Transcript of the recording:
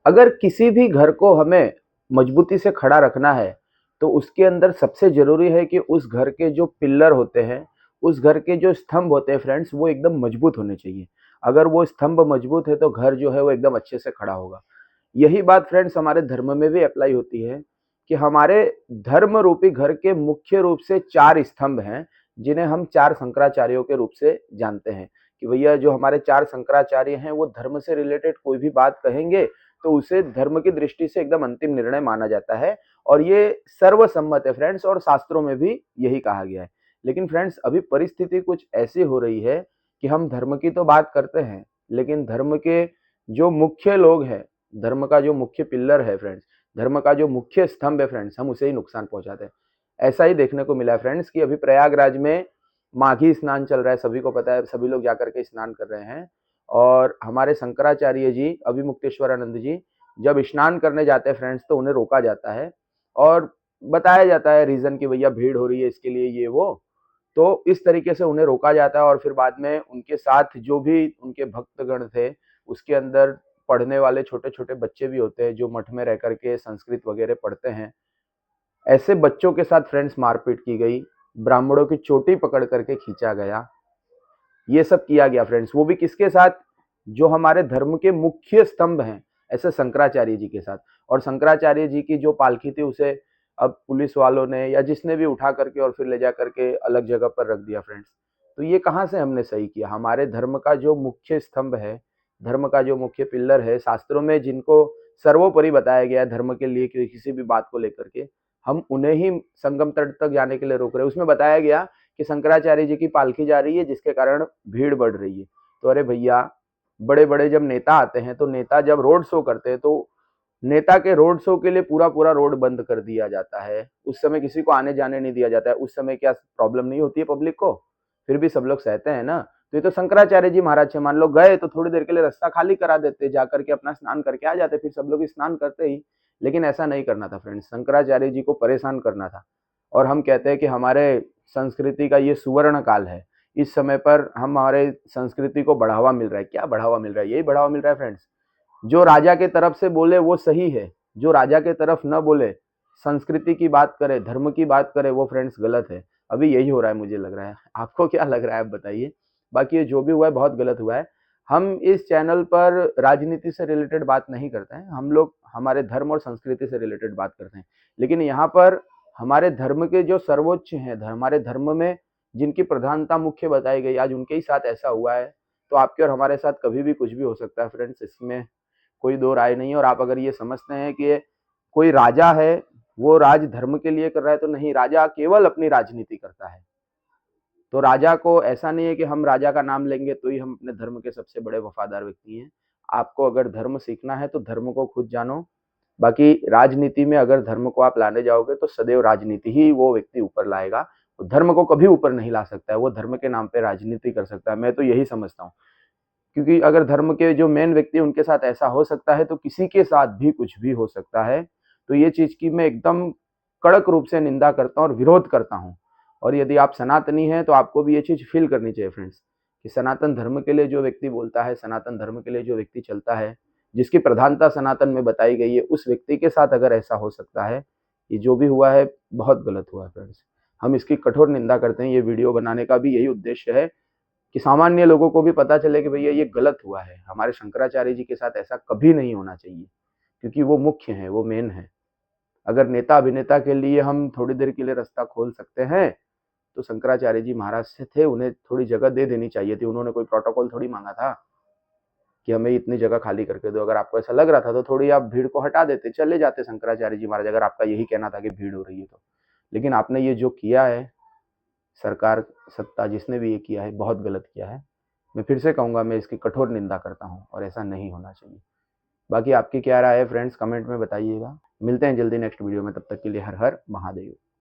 अगर किसी भी घर को हमें मजबूती से खड़ा रखना है, तो उसके अंदर सबसे ज़रूरी है कि उस घर के जो पिल्लर होते हैं, उस घर के जो स्तंभ होते हैं फ्रेंड्स, वो एकदम मजबूत होने चाहिए। अगर वो स्तंभ मजबूत है, तो घर जो है वो एकदम अच्छे से खड़ा होगा। यही बात फ्रेंड्स हमारे धर्म में भी अप्लाई होती है कि हमारे धर्म रूपी घर के मुख्य रूप से 4 स्तंभ हैं, जिन्हें हम 4 शंकराचार्यों के रूप से जानते हैं कि भैया जो हमारे 4 शंकराचार्य हैं, वो धर्म से रिलेटेड कोई भी बात कहेंगे, तो उसे धर्म की दृष्टि से एकदम अंतिम निर्णय माना जाता है और ये सर्वसम्मत है फ्रेंड्स और शास्त्रों में भी यही कहा गया है। लेकिन फ्रेंड्स अभी परिस्थिति कुछ ऐसी हो रही है कि हम धर्म की तो बात करते हैं, लेकिन धर्म के जो मुख्य लोग हैं, धर्म का जो मुख्य पिल्लर है फ्रेंड्स, धर्म का जो मुख्य स्तंभ है फ्रेंड्स, हम उसे ही नुकसान पहुँचाते हैं। ऐसा ही देखने को मिला है फ्रेंड्स कि अभी प्रयागराज में माघी स्नान चल रहा है, सभी को पता है, सभी लोग जाकर के स्नान कर रहे हैं और हमारे शंकराचार्य जी, अभिमुक्तेश्वरानंद जी, जब स्नान करने जाते हैं फ्रेंड्स, तो उन्हें रोका जाता है और बताया जाता है रीज़न कि भैया भीड़ हो रही है इसके लिए ये वो। तो इस तरीके से उन्हें रोका जाता है और फिर बाद में उनके साथ जो भी उनके भक्तगण थे, उसके अंदर पढ़ने वाले छोटे-छोटे बच्चे भी होते हैं जो मठ में रह कर के संस्कृत वगैरह पढ़ते हैं। ऐसे बच्चों के साथ फ्रेंड्स मारपीट की गई, ब्राह्मणों की चोटी पकड़ कर के खींचा गया। ये सब किया गया फ्रेंड्स, वो भी किसके साथ? जो हमारे धर्म के मुख्य स्तंभ हैं, ऐसे शंकराचार्य जी के साथ। और शंकराचार्य जी की जो पालकी थी उसे अब पुलिस वालों ने या जिसने भी उठा करके और फिर ले जा करके अलग जगह पर रख दिया फ्रेंड्स। तो ये कहाँ से हमने सही किया? हमारे धर्म का जो मुख्य स्तंभ है, धर्म का जो मुख्य पिल्लर है, शास्त्रों में जिनको सर्वोपरि बताया गया है धर्म के लिए कि किसी भी बात को लेकर के, हम उन्हें ही संगम तट तक जाने के लिए रोक रहे हैं। उसमें बताया गया कि शंकराचार्य जी की पालकी जा रही है जिसके कारण भीड़ बढ़ रही है। तो अरे भैया, बड़े-बड़े जब नेता आते हैं, तो नेता जब रोड शो करते हैं, तो नेता के रोड शो के लिए पूरा-पूरा रोड बंद कर दिया जाता है। उस समय किसी को आने-जाने नहीं दिया जाता है। उस समय क्या प्रॉब्लम नहीं होती है पब्लिक को? फिर भी सब लोग सहते हैं ना। तो ये तो शंकराचार्य जी महाराज थे, मान लो गए तो थोड़ी देर के लिए रास्ता खाली करा देते, जाकर के अपना स्नान करके आ जाते, फिर सब लोग स्नान करते ही। लेकिन ऐसा नहीं करना था फ्रेंड्स, शंकराचार्य जी को परेशान करना था। और हम कहते हैं कि हमारे संस्कृति का ये सुवर्ण काल है। इस समय पर हमारे संस्कृति को बढ़ावा मिल रहा है। क्या बढ़ावा मिल रहा है? यही बढ़ावा मिल रहा है फ्रेंड्स। जो राजा के तरफ से बोले वो सही है, जो राजा के तरफ न बोले, संस्कृति की बात करे, धर्म की बात करे, वो फ्रेंड्स गलत है। अभी यही हो रहा है मुझे लग रहा है। आपको क्या लग रहा है आप बताइए? बाकी ये जो भी हुआ है बहुत गलत हुआ है। हम इस चैनल पर राजनीति से रिलेटेड बात नहीं करते हैं। हम लोग हमारे धर्म और संस्कृति से रिलेटेड बात करते हैं। लेकिन यहाँ पर हमारे धर्म के जो सर्वोच्च हैं, हमारे धर्म में जिनकी प्रधानता मुख्य बताई गई, आज उनके ही साथ ऐसा हुआ है, तो आपके और हमारे साथ कभी भी कुछ भी हो सकता है फ्रेंड्स, इसमें कोई दो राय नहीं है। और आप अगर ये समझते हैं कि कोई राजा है, वो राज धर्म के लिए कर रहा है, तो नहीं, राजा केवल अपनी राजनीति करता है। तो राजा को ऐसा नहीं है कि हम राजा का नाम लेंगे तो ही हम अपने धर्म के सबसे बड़े वफादार व्यक्ति हैं। आपको अगर धर्म सीखना है तो धर्म को खुद जानो। बाकी राजनीति में अगर धर्म को आप लाने जाओगे तो सदैव राजनीति ही वो व्यक्ति ऊपर लाएगा। धर्म को कभी ऊपर नहीं ला सकता है, वो धर्म के नाम पे राजनीति कर सकता है। मैं तो यही समझता हूँ। क्योंकि अगर धर्म के जो मेन व्यक्ति हैं उनके साथ ऐसा हो सकता है, तो किसी के साथ भी कुछ भी हो सकता है। तो ये चीज़ की मैं एकदम कड़क रूप से निंदा करता हूँ और विरोध करता हूँ। और यदि आप सनातनी हैं तो आपको भी ये चीज़ फ़ील करनी चाहिए फ्रेंड्स, कि सनातन धर्म के लिए जो व्यक्ति बोलता है, सनातन धर्म के लिए जो व्यक्ति चलता है, जिसकी प्रधानता सनातन में बताई गई है, उस व्यक्ति के साथ अगर ऐसा हो सकता है, ये जो भी हुआ है बहुत गलत हुआ है फ्रेंड्स। हम इसकी कठोर निंदा करते हैं। ये वीडियो बनाने का भी यही उद्देश्य है कि सामान्य लोगों को भी पता चले कि भैया ये गलत हुआ है। हमारे शंकराचार्य जी के साथ ऐसा कभी नहीं होना चाहिए, क्योंकि वो मुख्य हैं, वो मेन हैं। अगर नेता अभिनेता के लिए हम थोड़ी देर के लिए रास्ता खोल सकते हैं, तो शंकराचार्य जी महाराज से थे, उन्हें थोड़ी जगह दे देनी चाहिए थी। उन्होंने कोई प्रोटोकॉल थोड़ी मांगा था कि हमें इतनी जगह खाली करके दो। अगर आपको ऐसा लग रहा था तो थोड़ी आप भीड़ को हटा देते, चले जाते शंकराचार्य जी महाराज, अगर आपका यही कहना था कि भीड़ हो रही है तो। लेकिन आपने ये जो किया है, सरकार, सत्ता जिसने भी ये किया है, बहुत गलत किया है। मैं फिर से कहूँगा, मैं इसकी कठोर निंदा करता हूँ और ऐसा नहीं होना चाहिए। बाकी आपकी क्या राय है फ्रेंड्स, कमेंट में बताइएगा। मिलते हैं जल्दी नेक्स्ट वीडियो में, तब तक के लिए हर हर महादेव।